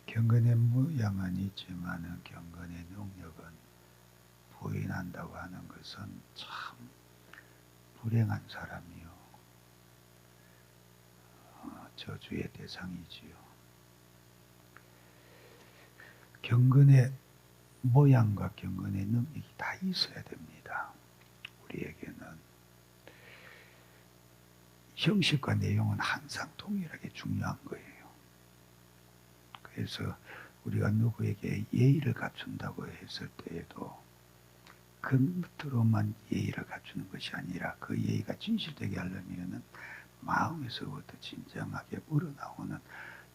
경건의 모양은 있지만 경건의 능력은 부인한다고 하는 것은 참 불행한 사람이요. 저주의 대상이지요. 경건의 모양과 경건의 능력이 다 있어야 됩니다. 우리에게는 형식과 내용은 항상 동일하게 중요한 거예요. 그래서 우리가 누구에게 예의를 갖춘다고 했을 때에도 겉으로만 예의를 갖추는 것이 아니라 그 예의가 진실되게 하려면 마음에서부터 진정하게 우러나오는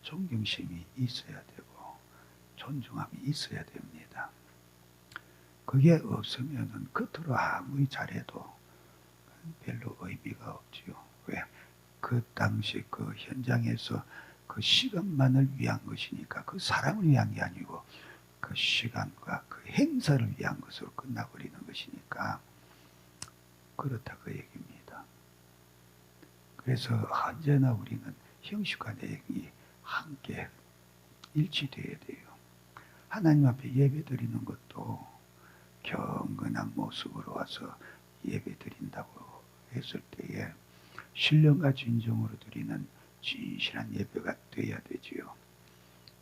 존경심이 있어야 되고 존중함이 있어야 됩니다. 그게 없으면 겉으로 아무리 잘해도 별로 의미가 없지요. 왜? 그 당시 그 현장에서 그 시간만을 위한 것이니까 그 사람을 위한 게 아니고 그 시간과 그 행사를 위한 것으로 끝나버리는 것이니까 그렇다 그 얘기입니다. 그래서 언제나 우리는 형식과 내용이 함께 일치되어야 돼요. 하나님 앞에 예배 드리는 것도 경건한 모습으로 와서 예배 드린다고 했을 때에 신령과 진정으로 드리는 진실한 예배가 되어야 되지요.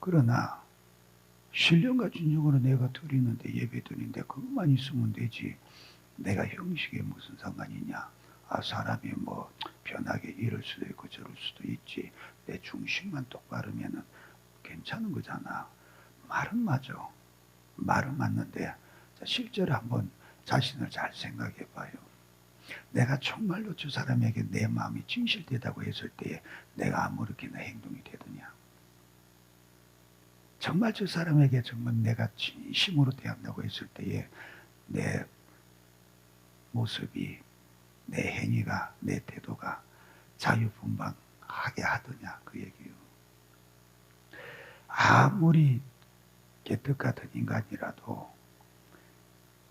그러나 신령과 진정으로 내가 드리는데 예배 드리는데 그것만 있으면 되지 내가 형식에 무슨 상관이냐. 사람이 뭐 변하게 이럴 수도 있고 저럴 수도 있지. 내 중심만 똑바르면 괜찮은 거잖아. 말은 맞아. 말은 맞는데 실제로 한번 자신을 잘 생각해 봐요. 내가 정말로 저 사람에게 내 마음이 진실되다고 했을 때에 내가 아무렇게나 행동이 되더냐. 정말 저 사람에게 정말 내가 진심으로 대한다고 했을 때에 내 모습이, 내 행위가, 내 태도가 자유분방하게 하더냐 그 얘기요. 아무리 개떡 같은 인간이라도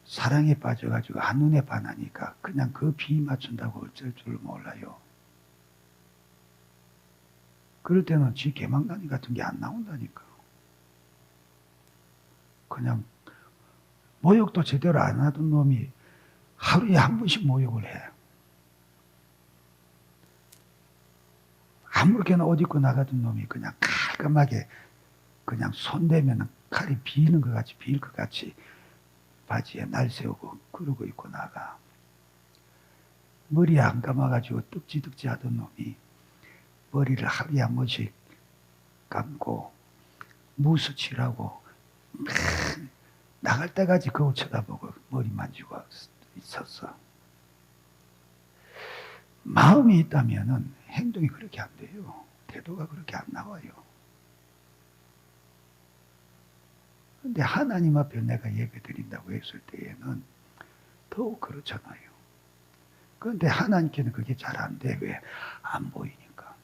사랑에 빠져가지고 한눈에 반하니까 그냥 그 비 맞춘다고 어쩔 줄 몰라요. 그럴 때는 지 개망다니 같은 게 안 나온다니까. 그냥 모욕도 제대로 안 하던 놈이 하루에 한 번씩 모욕을 해. 아무렇게나 옷 입고 나가던 놈이 그냥 깔끔하게 그냥 손대면 칼이 비는 것 같이 비일 것 같이 바지에 날 세우고 그러고 입고 나가. 머리에 안 감아가지고 떡지떡지 하던 놈이 머리를 하루에 한 번씩 감고 무스 칠하고 나갈 때까지 거울 쳐다보고 머리 만지고 있었어. 마음이 있다면 행동이 그렇게 안 돼요. 태도가 그렇게 안 나와요. 근데 하나님 앞에 내가 예배 드린다고 했을 때에는 더욱 그렇잖아요. 그런데 하나님께는 그게 잘 안 돼. 왜? 안 보이니까.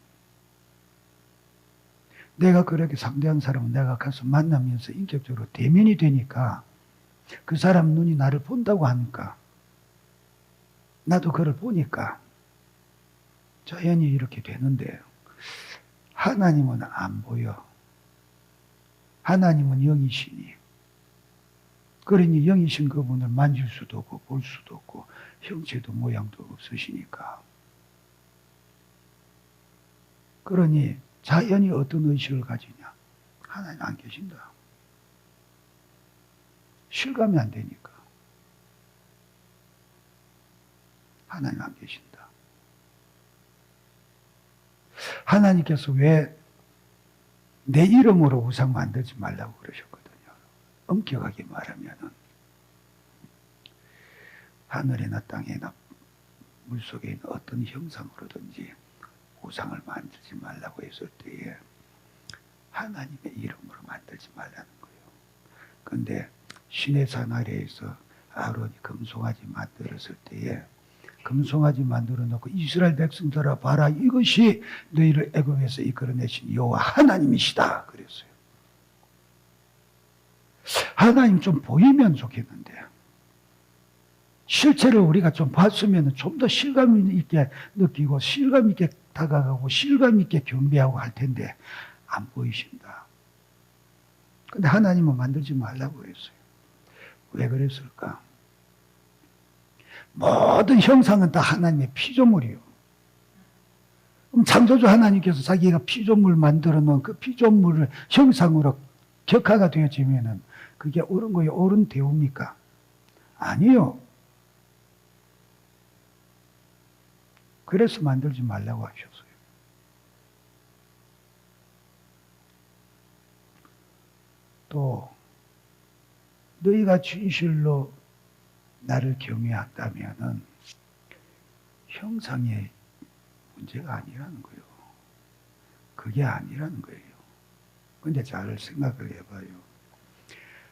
내가 그렇게 상대한 사람은 내가 가서 만나면서 인격적으로 대면이 되니까 그 사람 눈이 나를 본다고 하니까 나도 그걸 보니까 자연히 이렇게 되는데 하나님은 안 보여. 하나님은 영이시니 그러니 영이신 그분을 만질 수도 없고 볼 수도 없고 형체도 모양도 없으시니까 그러니 자연히 어떤 의식을 가지냐. 하나님 안 계신다. 실감이 안 되니까 하나님 안 계신다. 하나님께서 왜 내 이름으로 우상 만들지 말라고 그러셨거든요. 엄격하게 말하면은 하늘이나 땅이나 물속에 있는 어떤 형상으로든지 우상을 만들지 말라고 했을 때에 하나님의 이름으로 만들지 말라는 거예요. 그런데 시내산 아래에서 아론이 금송아지 만들었을 때에 금송아지 만들어 놓고 이스라엘 백성들아 봐라 이것이 너희를 애굽에서 이끌어내신 여호와 하나님이시다 그랬어요. 하나님 좀 보이면 좋겠는데 실체를 우리가 좀 봤으면 좀 더 실감 있게 느끼고 실감 있게 다가가고 실감 있게 경배하고 할 텐데 안 보이신다. 근데 하나님은 만들지 말라고 그랬어요. 왜 그랬을까? 모든 형상은 다 하나님의 피조물이요. 그럼 창조주 하나님께서 자기가 피조물 만들어 놓은 그 피조물을 형상으로 격화가 되어지면은 그게 옳은 거예요? 옳은 대우입니까? 아니요. 그래서 만들지 말라고 하셨어요. 또 너희가 진실로 나를 경외한다면은 형상의 문제가 아니라는 거예요. 그게 아니라는 거예요. 근데 잘 생각을 해봐요.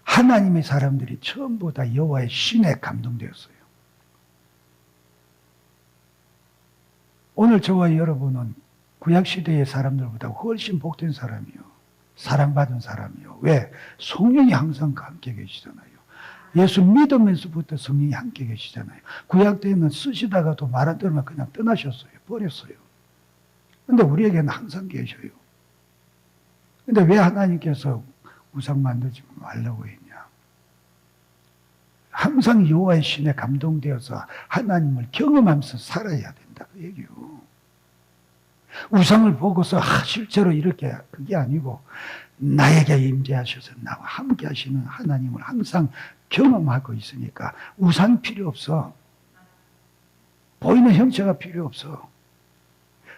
하나님의 사람들이 전부 다 여호와의 신에 감동되었어요. 오늘 저와 여러분은 구약시대의 사람들보다 훨씬 복된 사람이요. 사랑받은 사람이요. 왜? 성령이 항상 함께 계시잖아요. 예수 믿으면서부터 성령이 함께 계시잖아요. 구약 때는 쓰시다가도 말 안 들으면 그냥 떠나셨어요. 버렸어요. 근데 우리에게는 항상 계셔요. 근데 왜 하나님께서 우상 만들지 말라고 했냐? 항상 여호와의 신에 감동되어서 하나님을 경험하면서 살아야 된다. 그 얘기요. 우상을 보고서 실제로 이렇게 그게 아니고 나에게 임재하셔서 나와 함께 하시는 하나님을 항상 경험하고 있으니까 우상 필요 없어. 보이는 형체가 필요 없어.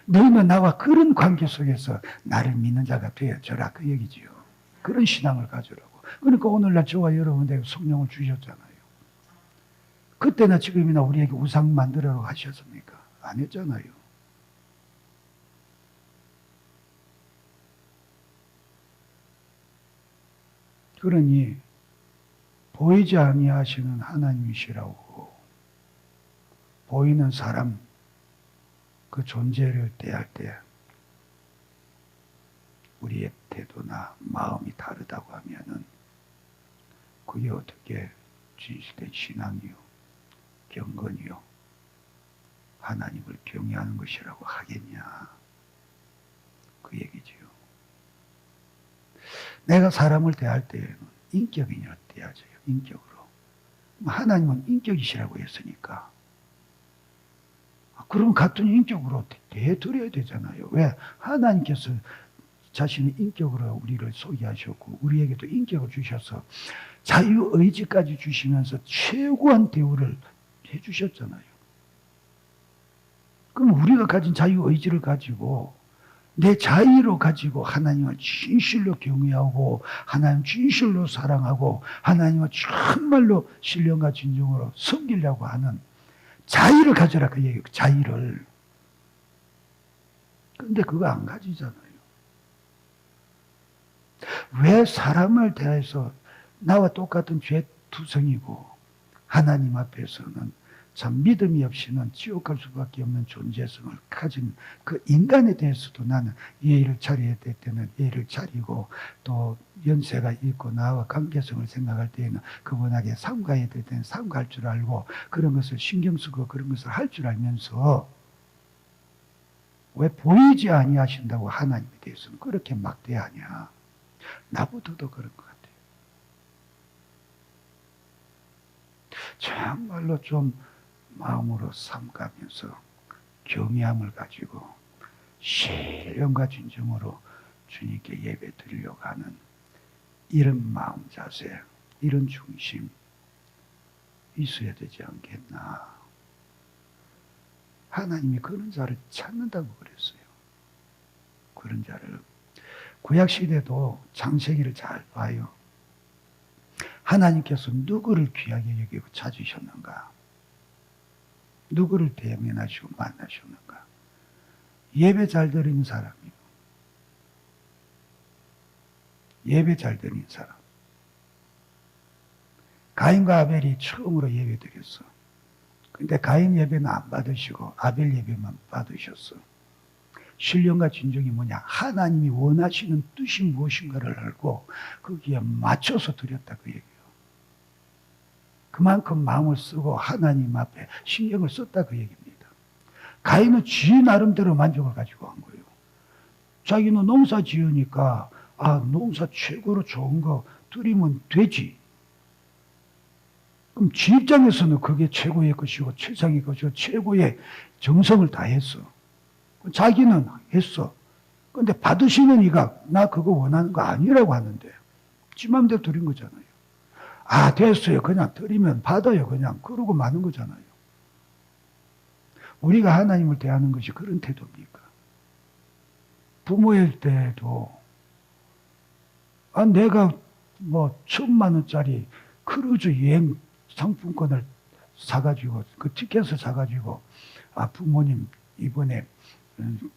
너희는 나와 그런 관계 속에서 나를 믿는 자가 되어져라 그 얘기지요. 그런 신앙을 가지라고. 그러니까 오늘날 저와 여러분에게 성령을 주셨잖아요. 그때나 지금이나 우리에게 우상 만들라고 하셨습니까? 안 했잖아요. 그러니 보이지 아니하시는 하나님이시라고 보이는 사람 그 존재를 대할 때 우리의 태도나 마음이 다르다고 하면은 그게 어떻게 진실된 신앙이요, 경건이요, 하나님을 경외하는 것이라고 하겠냐 그 얘기지요. 내가 사람을 대할 때에는 인격인으로 대하죠. 인격으로. 하나님은 인격이시라고 했으니까 그럼 같은 인격으로 대해드려야 되잖아요. 왜? 하나님께서 자신의 인격으로 우리를 소개하셨고 우리에게도 인격을 주셔서 자유의지까지 주시면서 최고한 대우를 해주셨잖아요. 그럼 우리가 가진 자유의지를 가지고 내 자유로 가지고 하나님을 진실로 경외하고 하나님 진실로 사랑하고 하나님을 정말로 신령과 진정으로 섬기려고 하는 자유를 가져라 그 얘기예요. 자유를. 근데 그거 안 가지잖아요. 왜 사람을 대해서 나와 똑같은 죄투성이고 하나님 앞에서는 참 믿음이 없이는 지옥 갈 수밖에 없는 존재성을 가진 그 인간에 대해서도 나는 예의를 차려야 될 때는 예의를 차리고 또 연세가 있고 나와 관계성을 생각할 때에는 그분에게 삼가해야 될 때는 삼가할 줄 알고 그런 것을 신경 쓰고 그런 것을 할 줄 알면서 왜 보이지 아니하신다고 하나님에 대해서는 그렇게 막대하냐. 나부터도 그런 것 같아요. 정말로 좀 마음으로 삼가면서 경외함을 가지고 신령과 진정으로 주님께 예배 드리려고 하는 이런 마음 자세, 이런 중심 있어야 되지 않겠나. 하나님이 그런 자를 찾는다고 그랬어요. 그런 자를. 구약시대도 창세기를 잘 봐요. 하나님께서 누구를 귀하게 여기고 찾으셨는가? 누구를 대면하시고 만나셨는가? 예배 잘 드리는 사람이요. 예배 잘 드리는 사람. 가인과 아벨이 처음으로 예배 드렸어. 근데 가인 예배는 안 받으시고 아벨 예배만 받으셨어. 신령과 진정이 뭐냐? 하나님이 원하시는 뜻이 무엇인가를 알고 거기에 맞춰서 드렸다 그 얘기예요. 그만큼 마음을 쓰고 하나님 앞에 신경을 썼다 그 얘기입니다. 가인은 지 나름대로 만족을 가지고 한 거예요. 자기는 농사 지으니까 농사 최고로 좋은 거 드리면 되지. 그럼 지 입장에서는 그게 최고의 것이고 최상의 것이고 최고의 정성을 다했어. 자기는 했어. 근데 받으시는 이가 나 그거 원하는 거 아니라고 하는데 지 맘대로 드린 거잖아요. 아, 됐어요. 그냥 드리면 받아요. 그냥 그러고 마는 거잖아요. 우리가 하나님을 대하는 것이 그런 태도입니까? 부모일 때도 아, 내가 뭐 1,000만 원짜리 크루즈 여행 상품권을 사가지고 그 티켓을 사가지고 아, 부모님 이번에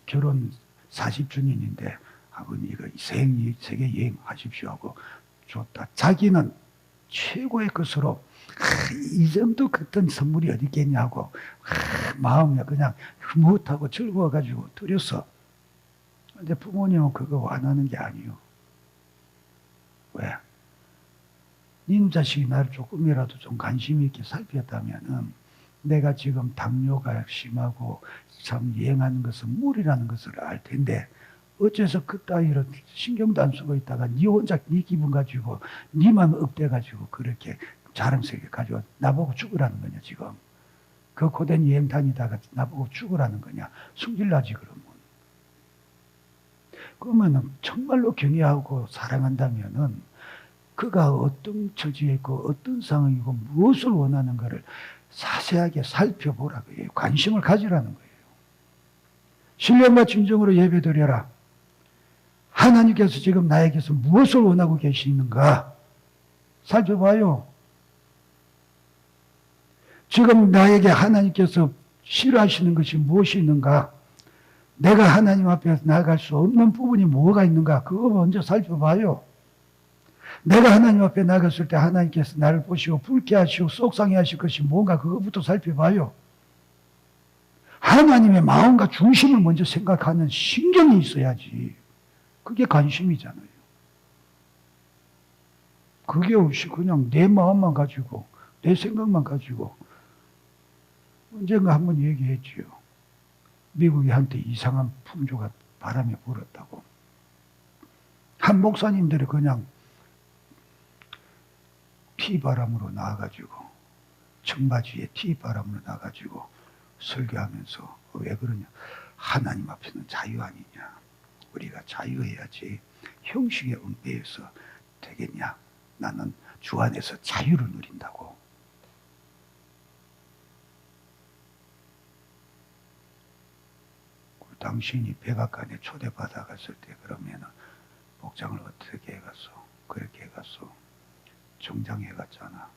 결혼 40주년인데 아버님 이거 세계 여행 하십시오 하고 줬다. 자기는 최고의 것으로 이 정도 같은 선물이 어디 있겠냐고 마음이 그냥 흐뭇하고 즐거워가지고 드렸어. 근데 부모님은 그거 원하는 게 아니요. 왜? 님 자식이 나를 조금이라도 좀 관심 있게 살폈다면은 내가 지금 당뇨가 심하고 참 여행하는 것은 무리라는 것을 알 텐데 어째서 그따위로 신경도 안 쓰고 있다가 니 혼자 니 기분 가지고 니만 업돼가지고 그렇게 자랑스럽게 가지고 나보고 죽으라는 거냐 지금. 그 고된 여행 다니다가 나보고 죽으라는 거냐. 숨길라지 그러면은 정말로 경외하고 사랑한다면은 그가 어떤 처지에 있고 어떤 상황이고 무엇을 원하는가를 자세하게 살펴보라고 해요. 관심을 가지라는 거예요. 신령과 진정으로 예배드려라. 하나님께서 지금 나에게서 무엇을 원하고 계시는가 살펴봐요. 지금 나에게 하나님께서 싫어하시는 것이 무엇이 있는가? 내가 하나님 앞에 나아갈 수 없는 부분이 뭐가 있는가? 그거 먼저 살펴봐요. 내가 하나님 앞에 나갔을 때 하나님께서 나를 보시고 불쾌하시고 속상해하실 것이 뭔가 그것부터 살펴봐요. 하나님의 마음과 중심을 먼저 생각하는 신경이 있어야지. 그게 관심이잖아요. 그게 없이 그냥 내 마음만 가지고 내 생각만 가지고 언젠가 한번 얘기했지요. 미국이 한때 이상한 풍조가 바람에 불었다고. 한 목사님들이 그냥 티바람으로 나와가지고 청바지에 티바람으로 나와가지고 설교하면서 왜 그러냐. 하나님 앞에는 자유 아니냐. 우리가 자유해야지 형식에 얽매여서 되겠냐. 나는 주 안에서 자유를 누린다고. 당신이 백악관에 초대받아갔을 때 그러면은 복장을 어떻게 해갔어? 그렇게 해갔어. 정장해 갔잖아.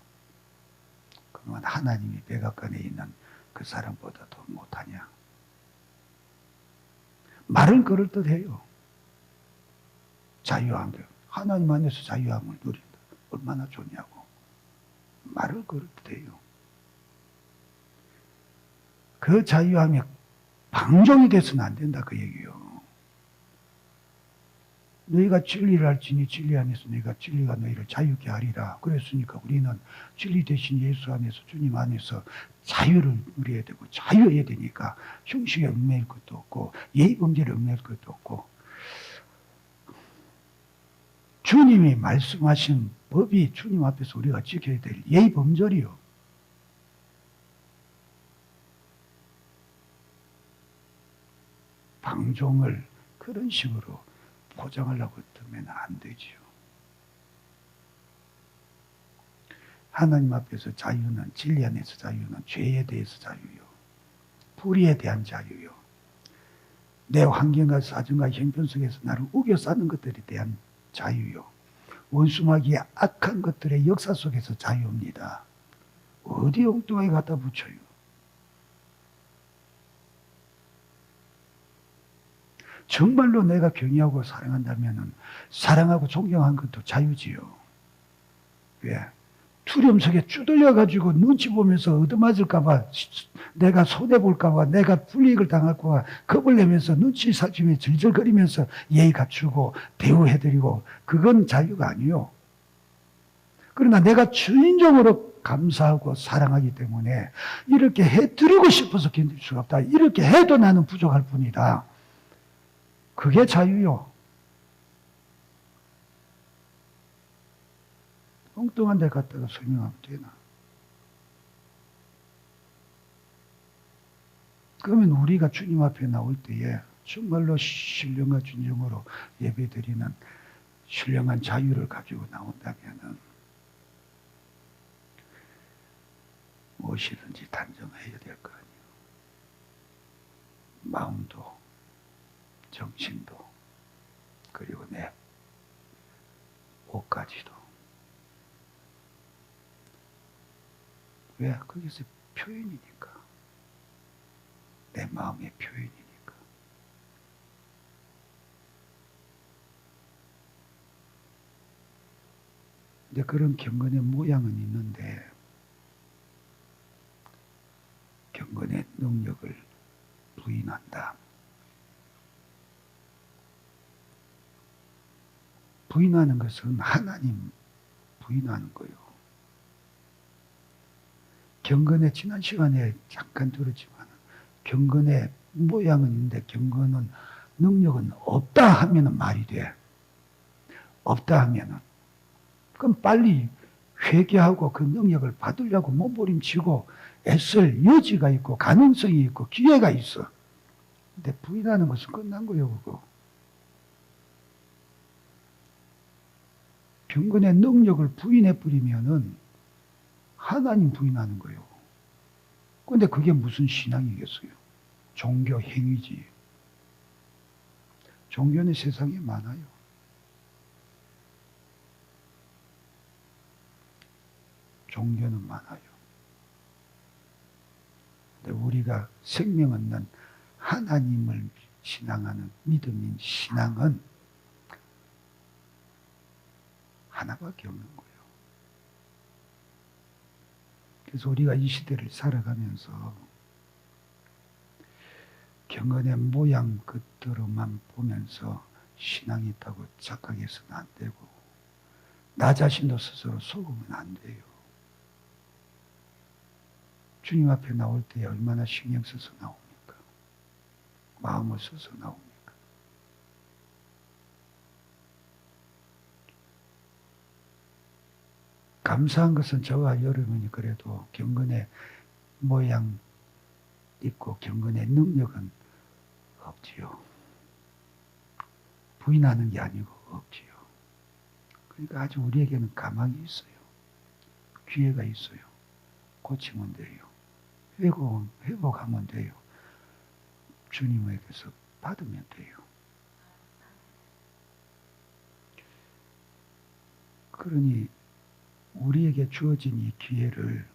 그러면 하나님이 백악관에 있는 그 사람보다 더 못하냐? 말은 그럴듯해요. 자유함. 하나님 안에서 자유함을 누린다. 얼마나 좋냐고. 말을 그럴듯해요. 그 자유함이 방종이 돼서는 안 된다 그 얘기요. 너희가 진리를 알지니 진리 안에서 너희가 진리가 너희를 자유케 하리라. 그랬으니까 우리는 진리 대신 예수 안에서 주님 안에서 자유를 누려야 되고 자유해야 되니까 형식에 얽매일 것도 없고 예의 범죄를 얽매일 것도 없고 주님이 말씀하신 법이 주님 앞에서 우리가 지켜야 될 예의 범절이요. 방종을 그런 식으로 포장하려고 들면 안 되지요. 하나님 앞에서 자유는 진리 안에서 자유는 죄에 대해서 자유요. 불의에 대한 자유요. 내 환경과 사정과 형편 속에서 나를 우겨 싸는 것들에 대한 자유요. 원수마귀의 악한 것들의 역사 속에서 자유입니다. 어디 엉뚱하게 갖다 붙여요. 정말로 내가 경외하고 사랑한다면 사랑하고 존경한 것도 자유지요. 왜? 두려움 속에 쭈들려가지고 눈치 보면서 얻어맞을까봐 내가 손해볼까봐 내가 불이익을 당할까봐 겁을 내면서 눈치 살피며 질질거리면서 예의 갖추고 대우해드리고 그건 자유가 아니요. 그러나 내가 주인적으로 감사하고 사랑하기 때문에 이렇게 해드리고 싶어서 견딜 수가 없다. 이렇게 해도 나는 부족할 뿐이다. 그게 자유요. 엉뚱한 데 갔다가 설명하면 되나? 그러면 우리가 주님 앞에 나올 때에 정말로 신령과 진정으로 예배드리는 신령한 자유를 가지고 나온다면은 무엇이든지 단정해야 될 거 아니에요. 마음도 정신도 그리고 내 옷까지도. 왜? 거기서 표현이니까. 내 마음의 표현이니까. 근데 그런 경건의 모양은 있는데 경건의 능력을 부인한다. 부인하는 것은 하나님 부인하는 거예요. 경건의 지난 시간에 잠깐 들었지만 경건의 모양은 있는데 경건은 능력은 없다 하면 말이 돼. 없다 하면은 그럼 빨리 회개하고 그 능력을 받으려고 몸부림치고 애쓸 여지가 있고 가능성이 있고 기회가 있어. 근데 부인하는 것은 끝난 거예요, 그거. 경건의 능력을 부인해버리면은 하나님 부인하는 거예요. 근데 그게 무슨 신앙이겠어요? 종교 행위지. 종교는 세상에 많아요. 종교는 많아요. 근데 우리가 생명 없는 하나님을 신앙하는 믿음인 신앙은 하나밖에 없는 거예요. 그래서 우리가 이 시대를 살아가면서 경건의 모양 그대로만 보면서 신앙이 있다고 착각해서는 안 되고 나 자신도 스스로 속으면 안 돼요. 주님 앞에 나올 때 얼마나 신경 써서 나옵니까? 마음을 써서 나옵니까? 감사한 것은 저와 여러분이 그래도 경건의 모양 있고 경건의 능력은 없지요. 부인하는 게 아니고 없지요. 그러니까 아주 우리에게는 가망이 있어요. 기회가 있어요. 고치면 돼요. 회복하면 돼요. 주님에게서 받으면 돼요. 그러니 우리에게 주어진 이 기회를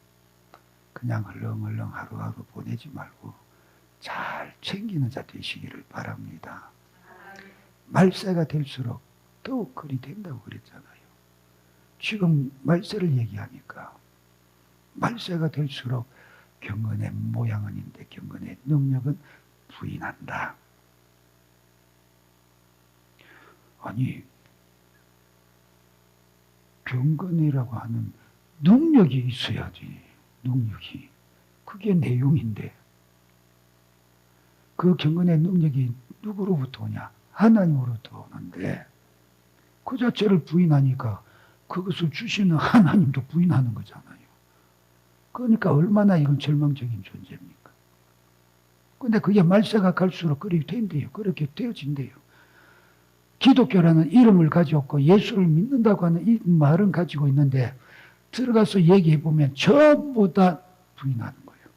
그냥 흘렁흘렁 하루하루 보내지 말고 잘 챙기는 자 되시기를 바랍니다. 말세가 될수록 더욱 그리 된다고 그랬잖아요. 지금 말세를 얘기하니까 말세가 될수록 경건의 모양은 있는데 경건의 능력은 부인한다. 아니 경건이라고 하는 능력이 있어야지. 능력이. 그게 내용인데 그 경건의 능력이 누구로부터 오냐? 하나님으로부터 오는데 그 자체를 부인하니까 그것을 주시는 하나님도 부인하는 거잖아요. 그러니까 얼마나 이건 절망적인 존재입니까? 근데 그게 말세가 갈수록 그렇게 된대요. 그렇게 되어진대요. 기독교라는 이름을 가지고 예수를 믿는다고 하는 이 말은 가지고 있는데 들어가서 얘기해 보면 전부 다 부인하는 거예요.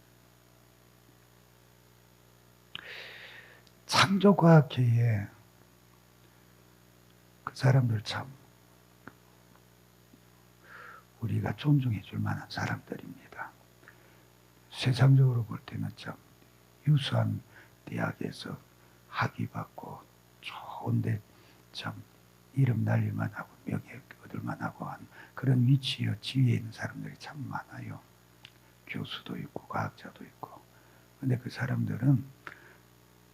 창조과학계에 그 사람들 참 우리가 존중해 줄 만한 사람들입니다. 세상적으로 볼 때는 참 유수한 대학에서 학위 받고 좋은데 참 이름 날릴만 하고 명예 얻을만 하고 한 그런 위치에 지위에 있는 사람들이 참 많아요. 교수도 있고 과학자도 있고. 근데 그 사람들은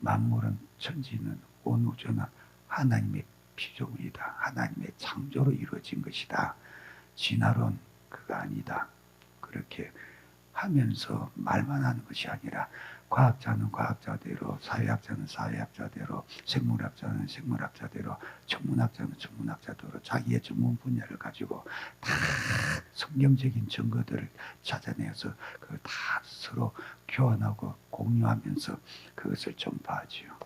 만물은 천지는 온 우주는 하나님의 피조물이다. 하나님의 창조로 이루어진 것이다. 진화론 그가 아니다. 그렇게 하면서 말만 하는 것이 아니라 과학자는 과학자대로, 사회학자는 사회학자대로, 생물학자는 생물학자대로, 천문학자는 천문학자대로 자기의 전문 분야를 가지고 다 성경적인 증거들을 찾아내서 그걸 다 서로 교환하고 공유하면서 그것을 전파하지요.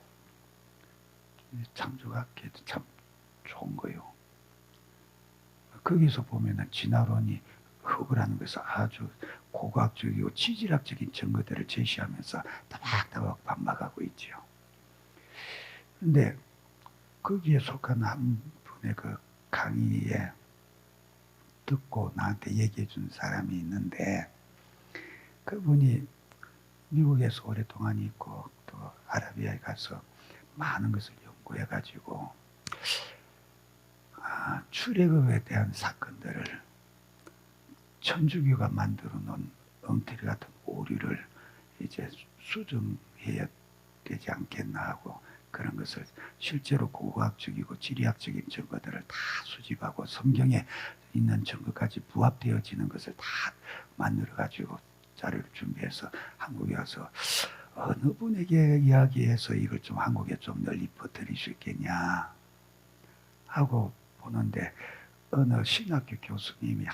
창조학계도 참 좋은 거요. 거기서 보면은 진화론이 흙이라는 것을 아주 고고학적이고 지질학적인 증거들을 제시하면서 따박따박 반박하고 있죠. 그런데 거기에 속한 한 분의 그 강의에 듣고 나한테 얘기해 준 사람이 있는데, 그분이 미국에서 오랫동안 있고 또 아라비아에 가서 많은 것을 연구해 가지고 출애굽에 대한 사건들을 천주교가 만들어 놓은 엉터리 같은 오류를 이제 수정해야 되지 않겠나 하고, 그런 것을 실제로 고고학적이고 지리학적인 증거들을 다 수집하고 성경에 있는 증거까지 부합되어지는 것을 다 만들어 가지고 자료를 준비해서 한국에 와서 어느 분에게 이야기해서 이걸 좀 한국에 좀 널리 퍼뜨릴 수 있겠냐 하고 보는데, 어느 신학교 교수님이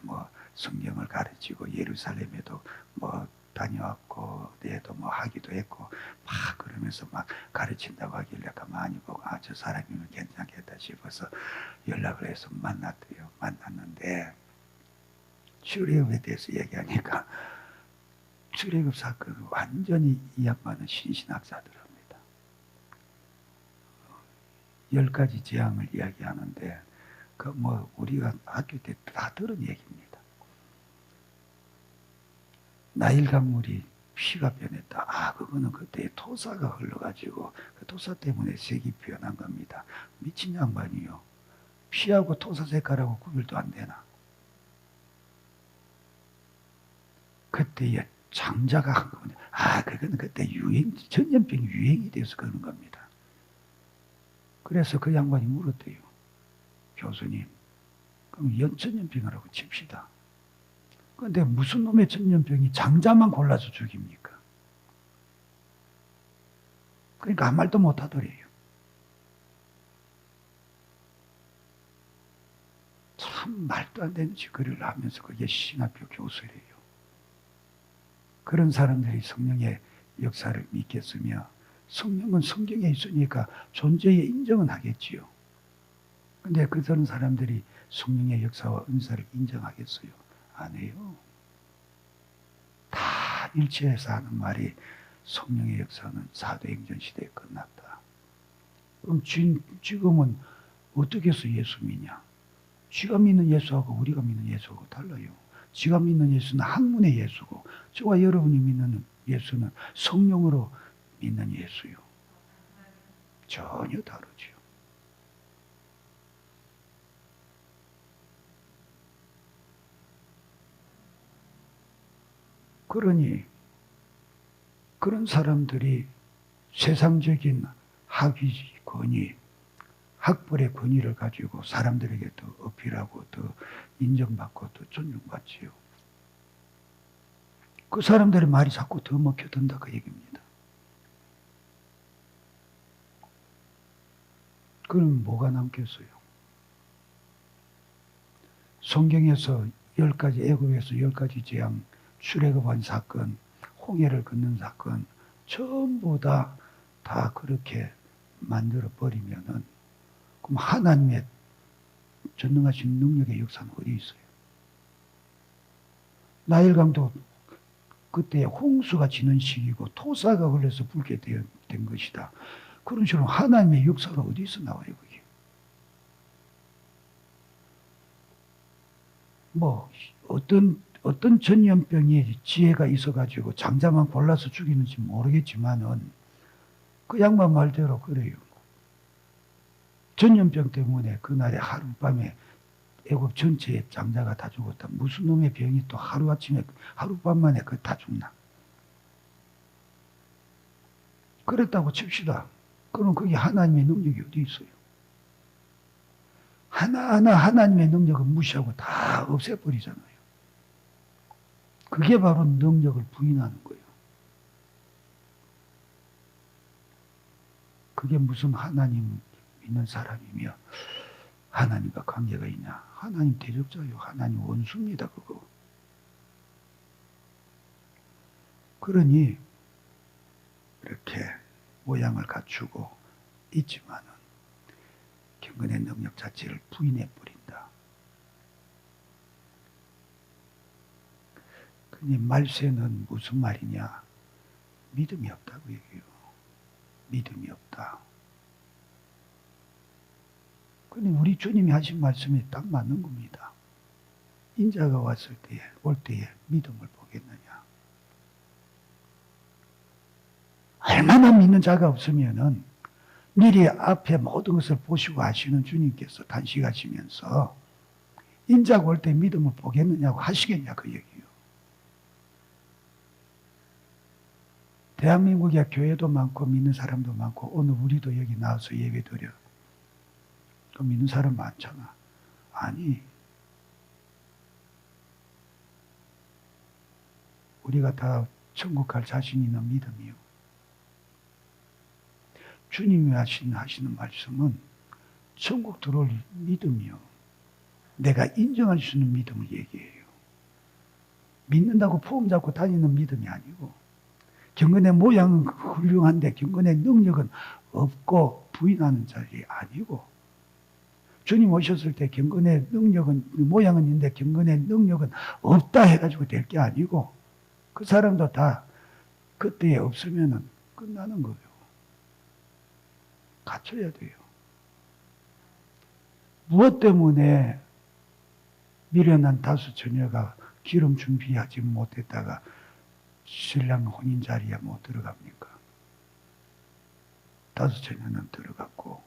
뭐 성경을 가르치고 예루살렘에도 뭐 다녀왔고 어디에도 뭐 하기도 했고 막 그러면서 막 가르친다고 하길래 가만히 보고 저 사람이면 괜찮겠다 싶어서 연락을 해서 만났대요. 만났는데 출애굽에 대해서 얘기하니까 출애굽 사건은 완전히 이 양반은 신신학자들입니다. 10가지 재앙을 이야기하는데 그 뭐 우리가 학교 때 다 들은 얘기입니다. 나일 강물이 피가 변했다. 그거는 그때 토사가 흘러가지고 그 토사 때문에 색이 변한 겁니다. 미친 양반이요. 피하고 토사 색깔하고 구별도 안 되나. 그때의 장자가 한 겁니다. 그거는 그때 전염병 유행이 돼서 그런 겁니다. 그래서 그 양반이 물었대요. 교수님, 그럼 전염병이라고 칩시다. 그런데 무슨 놈의 전염병이 장자만 골라서 죽입니까? 그러니까 아무 말도 못 하더래요. 참 말도 안 되는 짓거리를 하면서 그게 신학교 교수래요. 그런 사람들이 성령의 역사를 믿겠으며, 성령은 성경에 있으니까 존재의 인정은 하겠지요. 근데 그런 사람들이 성령의 역사와 은사를 인정하겠어요? 안 해요. 다 일치해서 하는 말이 성령의 역사는 사도행전 시대에 끝났다. 그럼 지금은 어떻게 해서 예수 믿냐? 지가 믿는 예수하고 우리가 믿는 예수하고 달라요. 지가 믿는 예수는 학문의 예수고, 저와 여러분이 믿는 예수는 성령으로 믿는 예수요. 전혀 다르죠. 그러니 그런 사람들이 세상적인 학위 권위, 학벌의 권위를 가지고 사람들에게 더 어필하고 더 인정받고 더 존중받지요. 그 사람들의 말이 자꾸 더 먹혀든다 그 얘기입니다. 그럼 뭐가 남겠어요? 성경에서 10가지, 애굽에서 10가지 재앙, 출애굽한 사건, 홍해를 걷는 사건 전부 다 그렇게 만들어 버리면은, 그럼 하나님의 전능하신 능력의 역사는 어디 있어요? 나일강도 그때 홍수가 지는 시기고 토사가 흘러서 붉게 된 것이다. 그런 식으로 하나님의 역사가 어디서 나와요, 그게? 뭐 어떤 전염병이 지혜가 있어가지고 장자만 골라서 죽이는지 모르겠지만은 그 양반 말대로 그래요. 전염병 때문에 그날에 하룻밤에 애굽 전체의 장자가 다 죽었다. 무슨 놈의 병이 또 하루아침에 하룻밤 만에 그 다 죽나? 그랬다고 칩시다. 그럼 그게 하나님의 능력이 어디 있어요? 하나하나 하나님의 능력을 무시하고 다 없애버리잖아요. 그게 바로 능력을 부인하는 거예요. 그게 무슨 하나님 믿는 사람이며 하나님과 관계가 있냐. 하나님 대적자요. 하나님 원수입니다. 그거. 그러니 이렇게 모양을 갖추고 있지만은 경건의 능력 자체를 부인해 버린다. 그러니 말세는 무슨 말이냐? 믿음이 없다고 얘기해요. 믿음이 없다. 그러니 우리 주님이 하신 말씀이 딱 맞는 겁니다. 인자가 왔을 때에, 올 때에 믿음을 보겠느냐. 얼마나 믿는 자가 없으면은 미리 앞에 모든 것을 보시고 아시는 주님께서 단식하시면서 인자가 올 때 믿음을 보겠느냐고 하시겠냐 그 얘기예요. 대한민국에 교회도 많고 믿는 사람도 많고 오늘 우리도 여기 나와서 예배드려. 그 믿는 사람 많잖아. 아니 우리가 다 천국 갈 자신 있는 믿음이요. 주님이 하시는 말씀은 천국 들어올 믿음이요. 내가 인정할 수 있는 믿음을 얘기해요. 믿는다고 폼 잡고 다니는 믿음이 아니고 경건의 모양은 훌륭한데 경건의 능력은 없고 부인하는 자리 아니고 주님 오셨을 때 경건의 능력은 모양은 있는데 경건의 능력은 없다 해가지고 될 게 아니고 그 사람도 다 그때에 없으면 끝나는 거예요. 갖춰야 돼요. 무엇 때문에 미련한 다수 처녀가 기름 준비하지 못했다가 신랑 혼인 자리에 못 들어갑니까? 다수 처녀는 들어갔고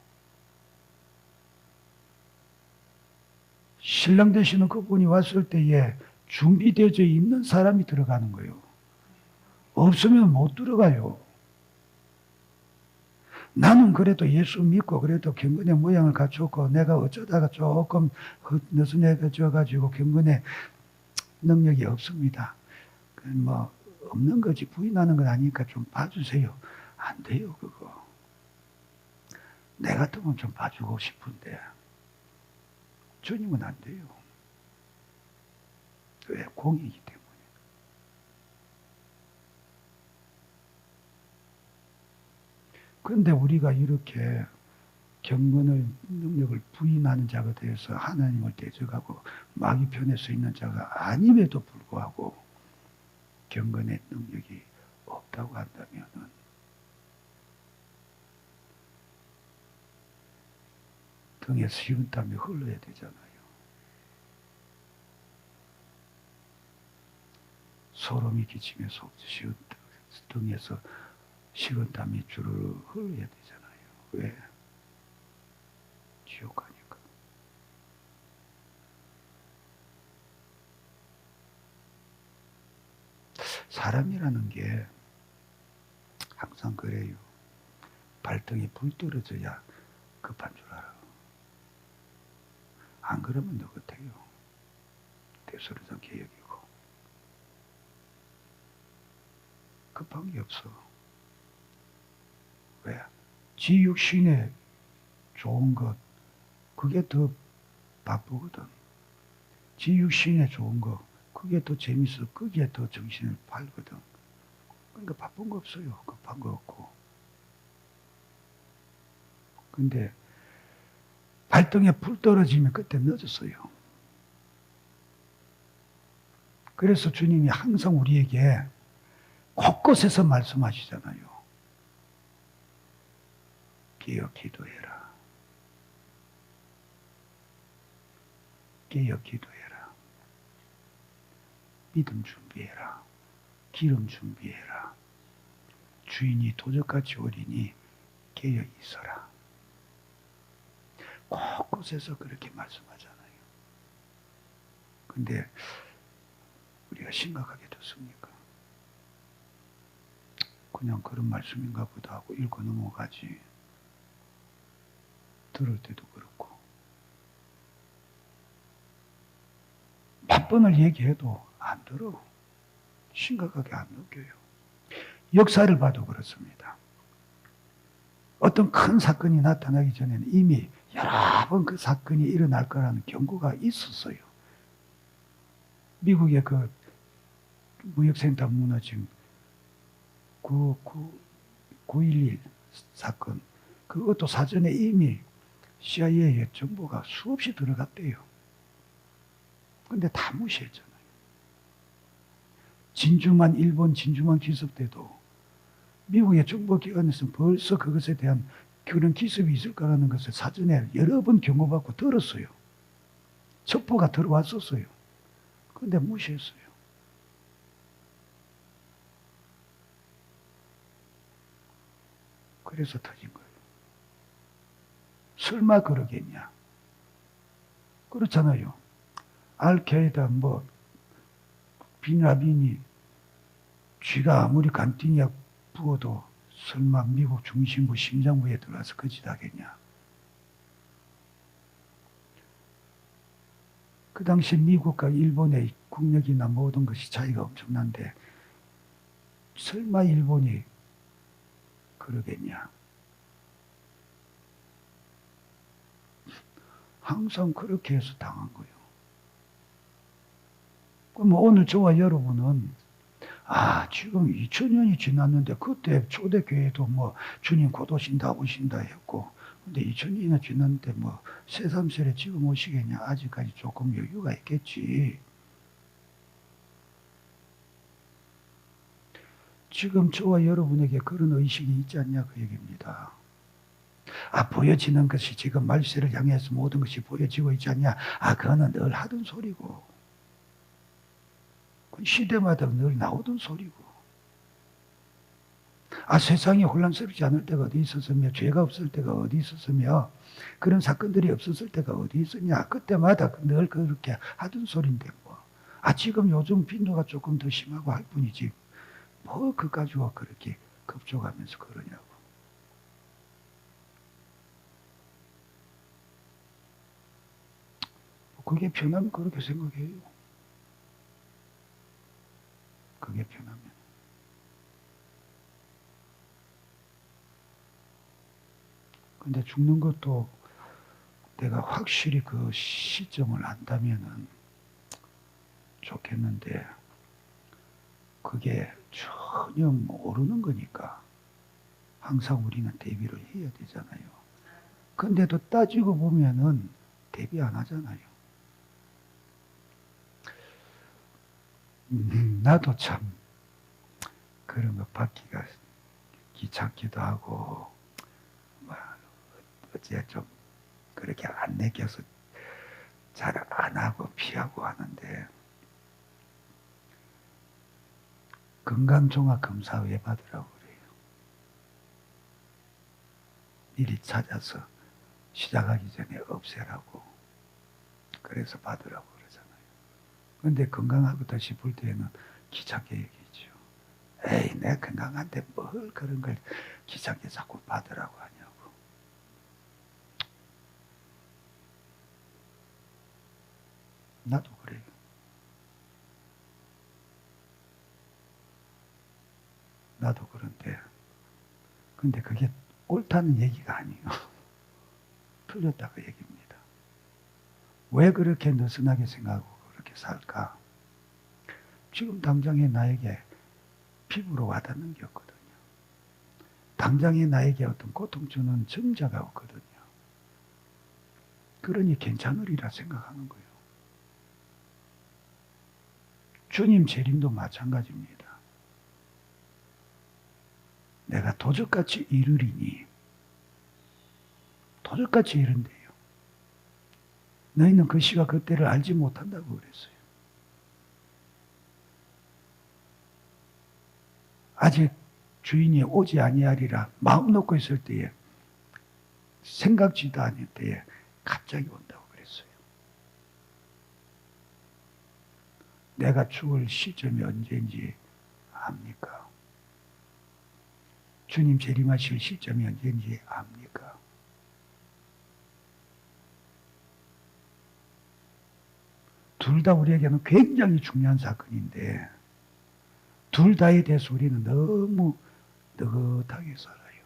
신랑 되시는 그분이 왔을 때에 준비되어져 있는 사람이 들어가는 거예요. 없으면 못 들어가요. 나는 그래도 예수 믿고 그래도 경건의 모양을 갖췄고 내가 어쩌다가 조금 느슨해져가지고 경건의 능력이 없습니다. 뭐 없는 거지 부인하는 건 아니니까 좀 봐주세요. 안 돼요 그거. 내 같으면 좀 봐주고 싶은데 주님은 안 돼요. 왜? 공이기 때문에. 그런데 우리가 이렇게 경건의 능력을 부인하는 자가 되어서 하나님을 대적하고 마귀 편에 서 있는 자가 아님에도 불구하고 경건의 능력이 없다고 한다면은 등에 식은땀이 흘러야 되잖아요. 소름이 끼치며 등에서 식은땀이 주르르 흘러야 되잖아요. 왜? 지옥 가니까. 사람이라는 게 항상 그래요. 발등에 불 떨어져야 급한 줄 알아. 안 그러면 너 같아요. 대소리상 개혁이고. 급한 게 없어. 왜? 지 육신에 좋은 것, 그게 더 바쁘거든. 지 육신에 좋은 거, 그게 더 재밌어. 그게 더 정신을 팔거든. 그러니까 바쁜 거 없어요. 급한 거 없고. 근데 발등에 불 떨어지면 그때 늦었어요. 그래서 주님이 항상 우리에게 곳곳에서 말씀하시잖아요. 깨어 기도해라. 깨어 기도해라. 믿음 준비해라. 기름 준비해라. 주인이 도적같이 오리니 깨어 있어라. 곳곳에서 그렇게 말씀하잖아요. 근데 우리가 심각하게 듣습니까? 그냥 그런 말씀인가 보다 하고 읽고 넘어가지. 들을 때도 그렇고. 몇 번을 얘기해도 안 들어. 심각하게 안 느껴요. 역사를 봐도 그렇습니다. 어떤 큰 사건이 나타나기 전에는 이미 여러 번 그 사건이 일어날 거라는 경고가 있었어요. 미국의 그 무역센터 무너진 9.11 사건, 그것도 사전에 이미 CIA의 정보가 수없이 들어갔대요. 근데 다 무시했잖아요. 일본 진주만 기습 때도 미국의 정보기관에서 벌써 그것에 대한 그런 기습이 있을 거라는 것을 사전에 여러 번 경고받고 들었어요. 첩보가 들어왔었어요. 그런데 무시했어요. 그래서 터진 거예요. 설마 그러겠냐? 그렇잖아요. 알카에다 빈 라빈이 쥐가 아무리 간띵약 부어도 설마 미국 중심부 심장부에 들어와서 그 짓 하겠냐? 그 당시 미국과 일본의 국력이나 모든 것이 차이가 엄청난데 설마 일본이 그러겠냐? 항상 그렇게 해서 당한 거예요. 그럼 오늘 저와 여러분은 지금 2000년이 지났는데 그때 초대교회도 주님 곧 오신다 했고 근데 2000년이나 지났는데 새삼스레 지금 오시겠냐? 아직까지 조금 여유가 있겠지. 지금 저와 여러분에게 그런 의식이 있지 않냐 그 얘기입니다. 보여지는 것이 지금 말세를 향해서 모든 것이 보여지고 있지 않냐? 그거는 늘 하던 소리고 시대마다 늘 나오던 소리고 세상이 혼란스럽지 않을 때가 어디 있었으며 죄가 없을 때가 어디 있었으며 그런 사건들이 없었을 때가 어디 있었냐? 그때마다 늘 그렇게 하던 소리인데 지금 요즘 빈도가 조금 더 심하고 할 뿐이지 그거 가지고 그렇게 급조하면서 그러냐고. 그게 편하면 그렇게 생각해요. 그게 편하면. 근데 죽는 것도 내가 확실히 그 시점을 안다면은 좋겠는데 그게 전혀 모르는 거니까 항상 우리는 대비를 해야 되잖아요. 근데도 따지고 보면은 대비 안 하잖아요. 나도 참 그런 거 받기가 귀찮기도 하고 어째 좀 그렇게 안 내켜서 잘 안 하고 피하고 하는데 건강종합검사회 받으라고 그래요. 미리 찾아서 시작하기 전에 없애라고 그래서 받으라고 그러잖아요. 근데 건강하다 싶을 때에는 귀찮게 얘기죠. 에이, 내가 건강한데 뭘 그런 걸 귀찮게 자꾸 받으라고 하냐고. 나도 그래요. 나도 그런데 근데 그게 옳다는 얘기가 아니에요. 틀렸다고 얘기입니다. 왜 그렇게 느슨하게 생각하고 그렇게 살까? 지금 당장에 나에게 피부로 와닿는 게 없거든요. 당장에 나에게 어떤 고통 주는 증자가 없거든요. 그러니 괜찮으리라 생각하는 거예요. 주님 재림도 마찬가지입니다. 내가 도적같이 이르리니 도적같이 이른대요. 너희는 그 시와 그때를 알지 못한다고 그랬어요. 아직 주인이 오지 아니하리라 마음 놓고 있을 때에 생각지도 않을 때에 갑자기 온다고 그랬어요. 내가 죽을 시점이 언제인지 압니까? 주님 재림하실 시점이 언제인지 압니까? 둘 다 우리에게는 굉장히 중요한 사건인데 둘 다에 대해서 우리는 너무 느긋하게 살아요.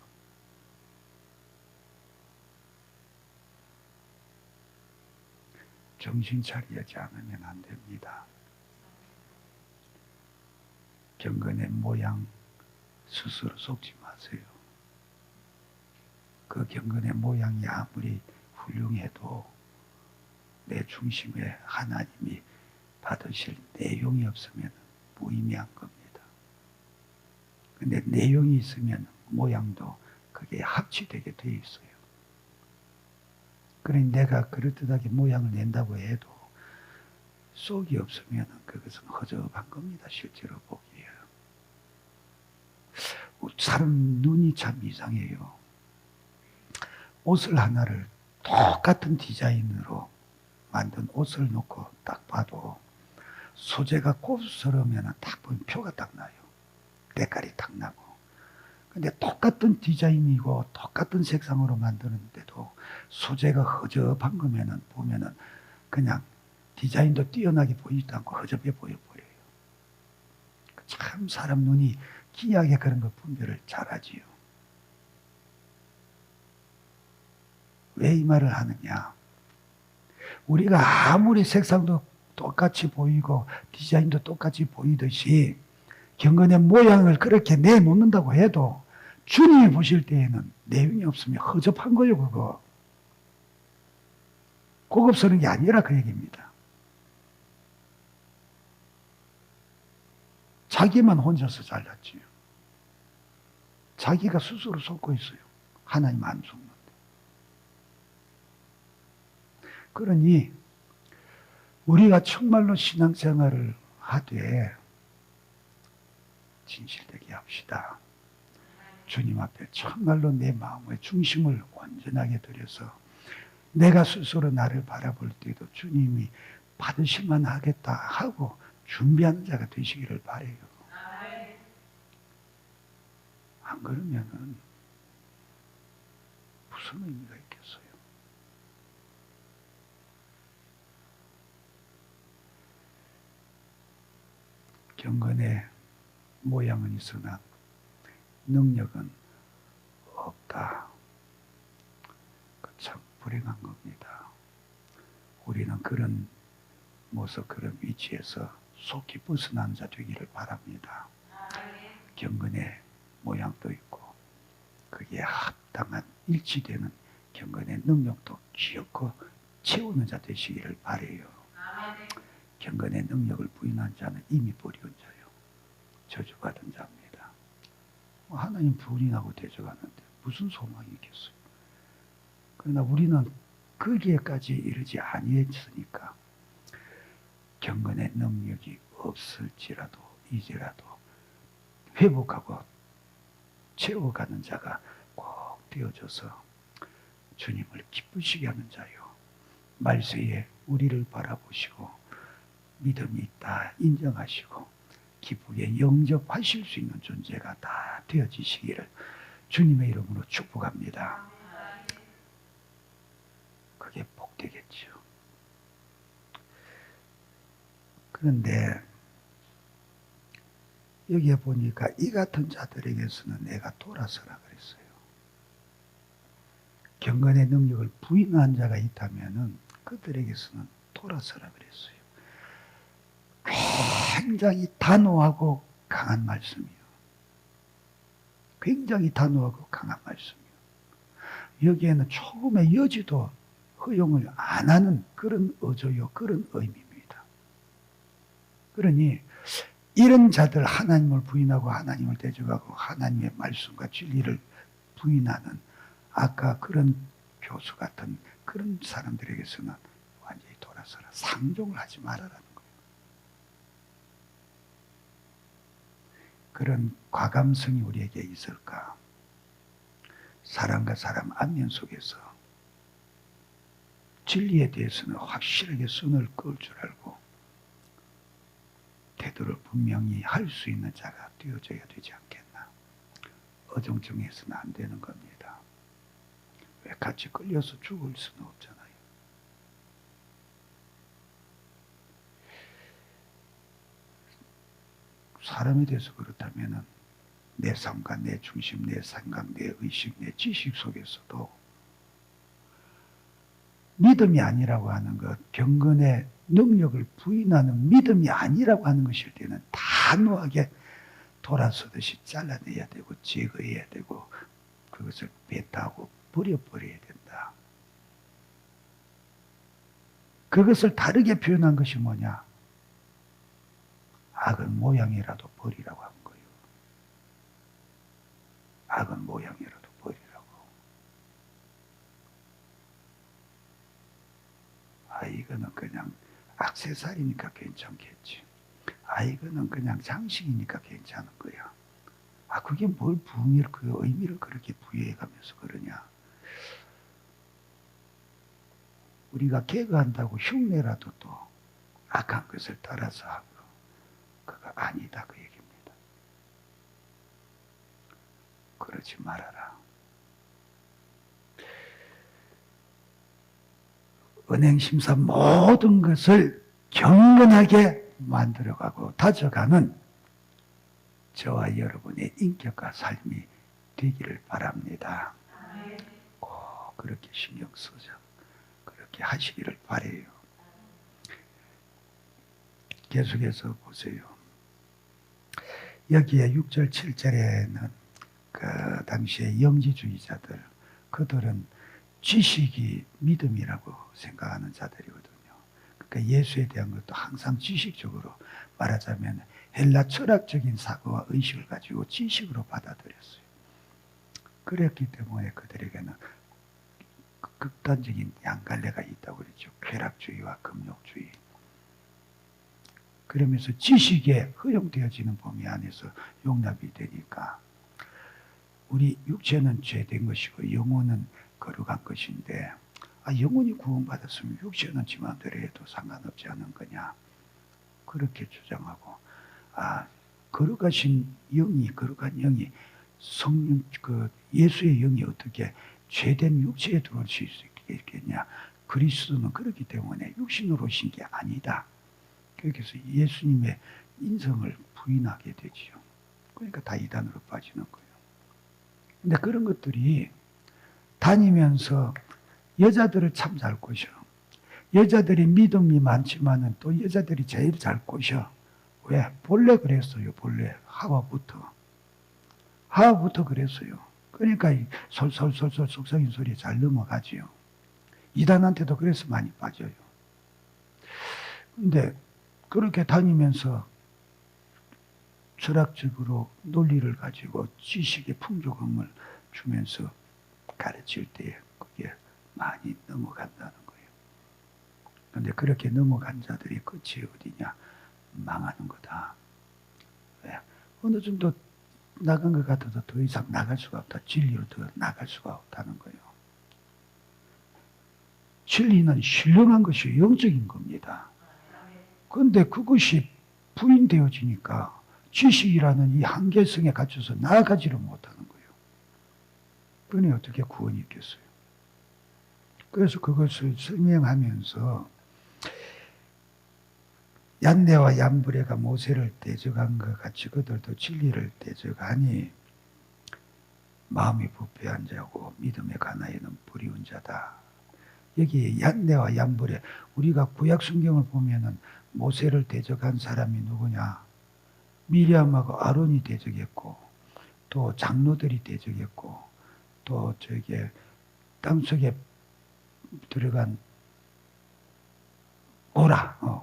정신 차리지 않으면 안 됩니다. 경건의 모양 스스로 속지 마세요. 그 경건의 모양이 아무리 훌륭해도 내 중심에 하나님이 받으실 내용이 없으면 무의미한 겁니다. 근데 내용이 있으면 모양도 그게 합치되게 되어 있어요. 그러니 내가 그럴듯하게 모양을 낸다고 해도 속이 없으면 그것은 허접한 겁니다. 실제로 보기에. 사람 눈이 참 이상해요. 옷을 하나를 똑같은 디자인으로 만든 옷을 놓고 딱 봐도 소재가 고급스러우면 딱 보면 표가 딱 나요. 때깔이 딱 나고. 근데 똑같은 디자인이고 똑같은 색상으로 만드는데도 소재가 허접한 거면은 보면은 그냥 디자인도 뛰어나게 보이지도 않고 허접해 보여버려요. 참 사람 눈이 기이하게 그런 거 분별을 잘하지요. 왜 이 말을 하느냐? 우리가 아무리 색상도 똑같이 보이고 디자인도 똑같이 보이듯이 경건의 모양을 그렇게 내놓는다고 해도 주님이 보실 때에는 내용이 없으면 허접한 거예요. 그거. 고급스러운 게 아니라 그 얘기입니다. 자기만 혼자서 잘났지요. 자기가 스스로 속고 있어요. 하나님 안 속는데. 그러니 우리가 정말로 신앙생활을 하되 진실되게 합시다. 주님 앞에 정말로 내 마음의 중심을 온전하게 들여서 내가 스스로 나를 바라볼 때도 주님이 받으실만 하겠다 하고 준비하는 자가 되시기를 바라요. 안 그러면은 무슨 의미가 있겠어요? 경건의 모양은 있으나 능력은 없다. 참 불행한 겁니다. 우리는 그런 모습, 그런 위치에서 속히 벗어난 자 되기를 바랍니다. 경건의 모양도 있고 그게 합당한 일치되는 경건의 능력도 기어코 채우는 자 되시기를 바라요. 경건의 능력을 부인한 자는 이미 버리운 자요. 저주받은 자입니다. 하나님 부인하고 대적하는데 무슨 소망이 있겠어요? 그러나 우리는 거기에까지 이르지 아니했으니까 경건의 능력이 없을지라도 이제라도 회복하고 채워가는 자가 꼭 되어져서 주님을 기쁘시게 하는 자요. 말세에 우리를 바라보시고 믿음이 있다 인정하시고 기쁘게 영접하실 수 있는 존재가 다 되어지시기를 주님의 이름으로 축복합니다. 그게 복되겠죠. 그런데 여기에 보니까 이 같은 자들에게서는 내가 돌아서라 그랬어요. 경건의 능력을 부인한 자가 있다면은 그들에게서는 돌아서라 그랬어요. 굉장히 단호하고 강한 말씀이요. 굉장히 단호하고 강한 말씀이요. 여기에는 조금의 여지도 허용을 안 하는 그런 어조요, 그런 의미입니다. 그러니 이런 자들, 하나님을 부인하고 하나님을 대적하고 하나님의 말씀과 진리를 부인하는 아까 그런 교수 같은 그런 사람들에게서는 완전히 돌아서라. 상종을 하지 말아라는 거예요. 그런 과감성이 우리에게 있을까? 사람과 사람 안면 속에서 진리에 대해서는 확실하게 선을 그을 줄 알고 태도를 분명히 할 수 있는 자가 되어져야 되지 않겠나. 어정쩡해서는 안 되는 겁니다. 왜 같이 끌려서 죽을 수는 없잖아요. 사람에 대해서 그렇다면은 내 삶과 내 중심, 내 생각, 내 의식, 내 지식 속에서도 믿음이 아니라고 하는 것, 경건의 능력을 부인하는 믿음이 아니라고 하는 것일 때는 단호하게 돌아서듯이 잘라내야 되고 제거해야 되고 그것을 배타하고 버려버려야 된다. 그것을 다르게 표현한 것이 뭐냐? 악은 모양이라도 버리라고 한 거예요. 악은 모양이라도 버리라고. 이거는 그냥 액세서리니까 괜찮겠지. 이거는 그냥 장식이니까 괜찮은 거야. 그게 뭘 부흥을, 그 의미를 그렇게 부여해가면서 그러냐. 우리가 개그한다고 흉내라도 또 악한 것을 따라서 하고, 그거 아니다 그 얘기입니다. 그러지 말아라. 은행심사 모든 것을 경건하게 만들어가고 다져가는 저와 여러분의 인격과 삶이 되기를 바랍니다. 꼭 그렇게 신경 쓰죠. 그렇게 하시기를 바라요. 계속해서 보세요. 여기에 6절 7절에는 그 당시에 영지주의자들, 그들은 지식이 믿음이라고 생각하는 자들이거든요. 그러니까 예수에 대한 것도 항상 지식적으로, 말하자면 헬라 철학적인 사고와 의식을 가지고 지식으로 받아들였어요. 그랬기 때문에 그들에게는 극단적인 양갈래가 있다고 그랬죠. 쾌락주의와 금욕주의. 그러면서 지식에 허용되어지는 범위 안에서 용납이 되니까 우리 육체는 죄된 것이고 영혼은 거룩한 것인데 영혼이 구원받았으면 육체는 지 마음대로 해도 상관없지 않은 거냐, 그렇게 주장하고, 거룩한 영이 성령, 예수의 영이 어떻게 죄된 육체에 들어올 수 있겠냐. 그리스도는 그렇기 때문에 육신으로 오신 게 아니다. 그렇게 해서 예수님의 인성을 부인하게 되지요. 그러니까 다 이단으로 빠지는 거예요. 근데 그런 것들이 다니면서 여자들을 참 잘 꼬셔. 여자들이 믿음이 많지만은 또 여자들이 제일 잘 꼬셔. 왜? 본래 그랬어요. 본래 하와부터 그랬어요. 그러니까 솔솔솔솔 속삭인 소리에 잘 넘어가지요. 이단한테도 그래서 많이 빠져요. 근데 그렇게 다니면서 철학적으로 논리를 가지고 지식의 풍족함을 주면서 가르칠 때에 그게 많이 넘어간다는 거예요. 그런데 그렇게 넘어간 자들이 끝이 어디냐? 망하는 거다. 왜? 어느 정도 나간 것 같아도 더 이상 나갈 수가 없다. 진리로 더 나갈 수가 없다는 거예요. 진리는 신령한 것이 영적인 겁니다. 그런데 그것이 부인되어지니까 지식이라는 이 한계성에 갇혀서 나아가지를 못하는 거예요. 그러니 어떻게 구원이 있겠어요? 그래서 그것을 설명하면서 얀네와 얀브레가 모세를 대적한 것 같이 그들도 진리를 대적하니 마음이 부패한 자고 믿음의 가나에는 불이운 자다. 여기 얀네와 얀브레, 우리가 구약 성경을 보면은 모세를 대적한 사람이 누구냐? 미리암하고 아론이 대적했고, 또 장로들이 대적했고, 또 저게 땅속에 들어간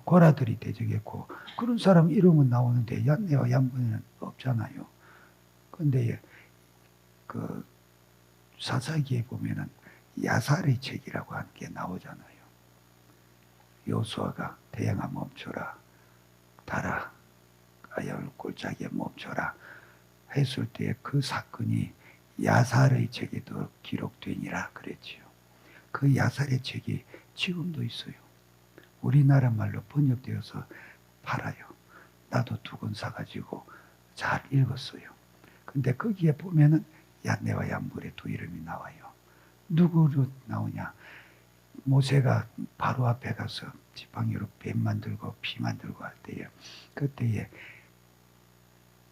고라들이 대적했고, 그런 사람 이름은 나오는데 얀네와 얀브레는 없잖아요. 근데 그 사사기에 보면은 야살의 책이라고 하는 게 나오잖아요. 여호수아가 대양아 멈춰라, 달아 아야울 골짜기에 멈춰라 했을 때 그 사건이 야살의 책에도 기록되니라 그랬지요. 그 야살의 책이 지금도 있어요. 우리나라 말로 번역되어서 팔아요. 나도 2권 사가지고 잘 읽었어요. 근데 거기에 보면은 얀네와 얀브레 2 이름이 나와요. 누구로 나오냐? 모세가 바로 앞에 가서 지팡이로 뱀 만들고 피 만들고 할 때에, 그때에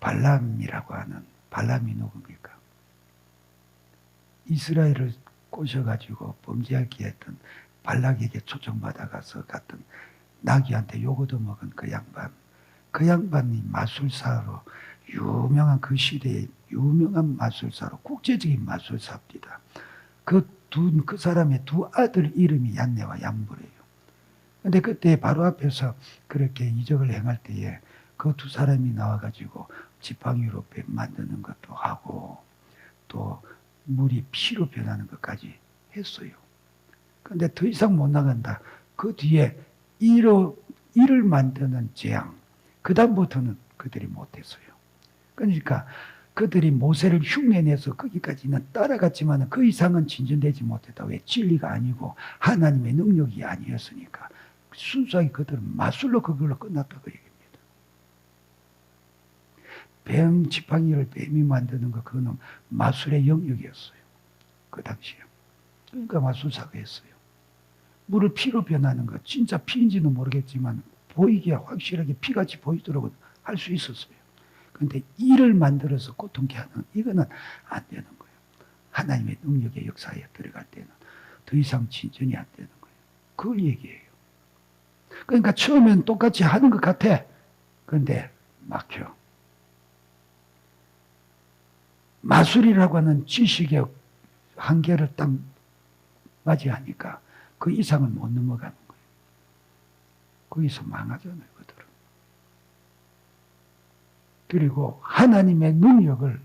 발람이라고 하는, 발람이 누굽니까? 이스라엘을 꼬셔가지고 범죄하게 했던 발락에게 초청받아가서 갔던 나귀한테 욕 얻어먹은 그 양반. 그 양반이 마술사로 유명한, 그 시대의 유명한 마술사로, 국제적인 마술사입니다. 그 사람의 두 아들 이름이 얀네와 얌브레예요. 근데 그때 바로 앞에서 그렇게 이적을 행할 때에 그 두 사람이 나와가지고 지팡이로 뱀 만드는 것도 하고 또 물이 피로 변하는 것까지 했어요. 근데 더 이상 못 나간다. 그 뒤에 이를 만드는 재앙, 그 다음부터는 그들이 못했어요. 그러니까 그들이 모세를 흉내내서 거기까지는 따라갔지만 그 이상은 진전되지 못했다. 왜? 진리가 아니고 하나님의 능력이 아니었으니까. 순수하게 그들은 마술로 그걸로 끝났다 그 얘기입니다. 뱀 지팡이를 뱀이 만드는 거, 그거는 마술의 영역이었어요. 그 당시에. 그러니까 마술사가 했어요. 물을 피로 변하는 거, 진짜 피인지는 모르겠지만 보이게 확실하게 피같이 보이도록 할 수 있었어요. 그런데 이를 만들어서 고통케 하는, 이거는 안 되는 거예요. 하나님의 능력의 역사에 들어갈 때는 더 이상 진전이 안 되는 거예요. 그걸 얘기해요. 그러니까 처음엔 똑같이 하는 것 같아. 그런데 막혀. 마술이라고 하는 지식의 한계를 딱 맞이하니까 그 이상을 못 넘어가는 거예요. 거기서 망하잖아요, 그들은. 그리고 하나님의 능력을,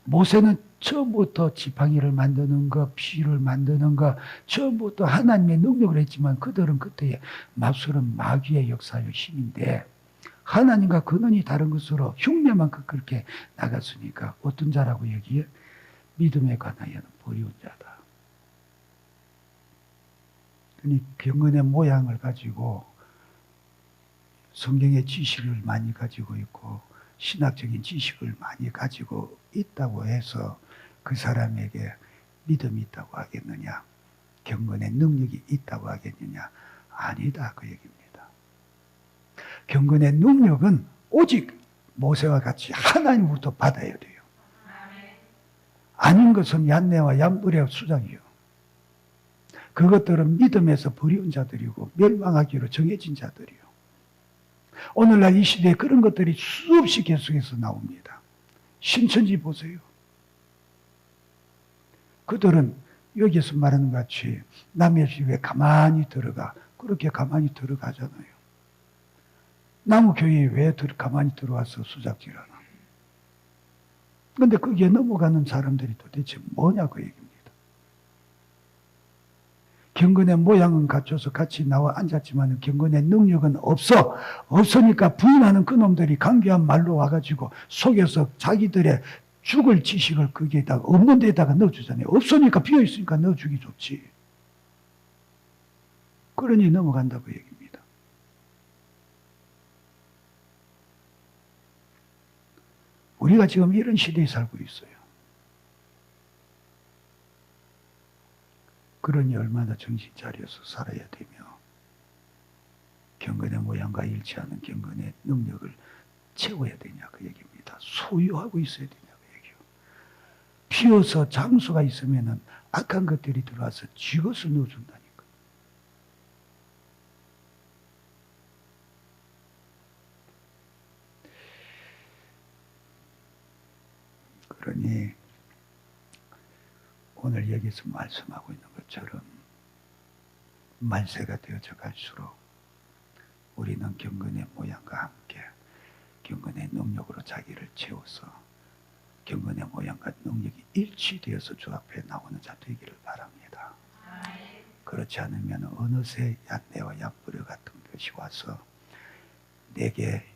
모세는 처음부터 지팡이를 만드는 것, 피를 만드는 것, 처음부터 하나님의 능력을 했지만 그들은 그때의 마술은 마귀의 역사의 힘인데 하나님과 근원이 다른 것으로 흉내만큼 그렇게 나갔으니까 어떤 자라고 얘기해? 믿음에 관하여는 버리운 자다. 그러니 경건의 모양을 가지고 성경의 지식을 많이 가지고 있고 신학적인 지식을 많이 가지고 있다고 해서 그 사람에게 믿음이 있다고 하겠느냐? 경건의 능력이 있다고 하겠느냐? 아니다 그 얘기입니다. 경건의 능력은 오직 모세와 같이 하나님부터 받아야 돼요. 아닌 것은 얀네와 얌브레와 수장이요. 그것들은 믿음에서 버리운 자들이고 멸망하기로 정해진 자들이요. 오늘날 이 시대에 그런 것들이 수없이 계속해서 나옵니다. 신천지 보세요. 그들은 여기서 말하는 것 같이 남의 집에 가만히 들어가. 그렇게 가만히 들어가잖아요. 남의 교회에 왜 가만히 들어와서 수작질하나. 그런데 거기에 넘어가는 사람들이 도대체 뭐냐 그 얘기입니다. 경건의 모양은 갖춰서 같이 나와 앉았지만 경건의 능력은 없어. 없으니까 부인하는 그놈들이 강교한 말로 와가지고 속여서 자기들의 죽을 지식을 거기에다가 없는 데다가 넣어주잖아요. 없으니까 비어있으니까 넣어주기 좋지. 그러니 넘어간다고 얘기입니다. 우리가 지금 이런 시대에 살고 있어요. 그러니 얼마나 정신 차려서 살아야 되며 경건의 모양과 일치하는 경건의 능력을 채워야 되냐 그 얘기입니다. 소유하고 있어야 되냐 그 얘기요. 피어서 장수가 있으면 악한 것들이 들어와서 쥐것을 넣어준다니까. 그러니 오늘 여기서 말씀하고 있는 것처럼 말세가 되어져 갈수록 우리는 경건의 모양과 함께 경건의 능력으로 자기를 채워서 경건의 모양과 능력이 일치되어서 주 앞에 나오는 자 되기를 바랍니다. 그렇지 않으면 어느새 얀네와 얌브레 같은 것이 와서 내게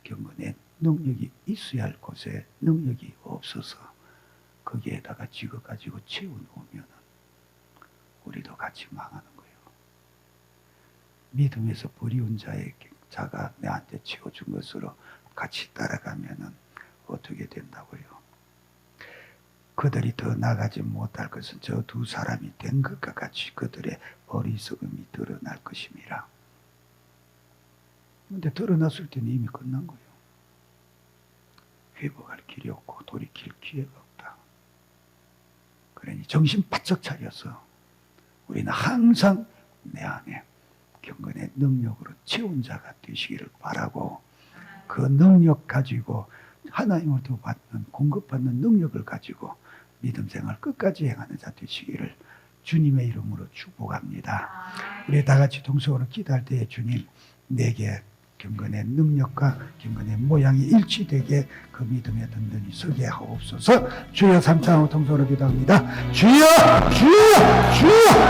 경건의 능력이 있어야 할 곳에 능력이 없어서 거기에다가 찍어가지고 채워놓으면 우리도 같이 망하는 거예요. 믿음에서 버리운 자가 내한테 채워준 것으로 같이 따라가면 어떻게 된다고요? 그들이 더 나가지 못할 것은 저 두 사람이 된 것과 같이 그들의 어리석음이 드러날 것임이라. 그런데 드러났을 때는 이미 끝난 거예요. 회복할 길이 없고 돌이킬 기회가 없다. 그러니 정신 바짝 차려서 우리는 항상 내 안에 경건의 능력으로 채운 자가 되시기를 바라고, 그 능력 가지고 하나님으로부터 받는 공급받는 능력을 가지고 믿음 생활 끝까지 행하는 자 되시기를 주님의 이름으로 축복합니다. 우리 다 같이 동성으로 기도할 때에 주님, 내게 경건의 능력과 경건의 모양이 일치되게 그 믿음에 든든히 서게 하옵소서. 주여 3차하고 동성으로 기도합니다. 주여 주여 주여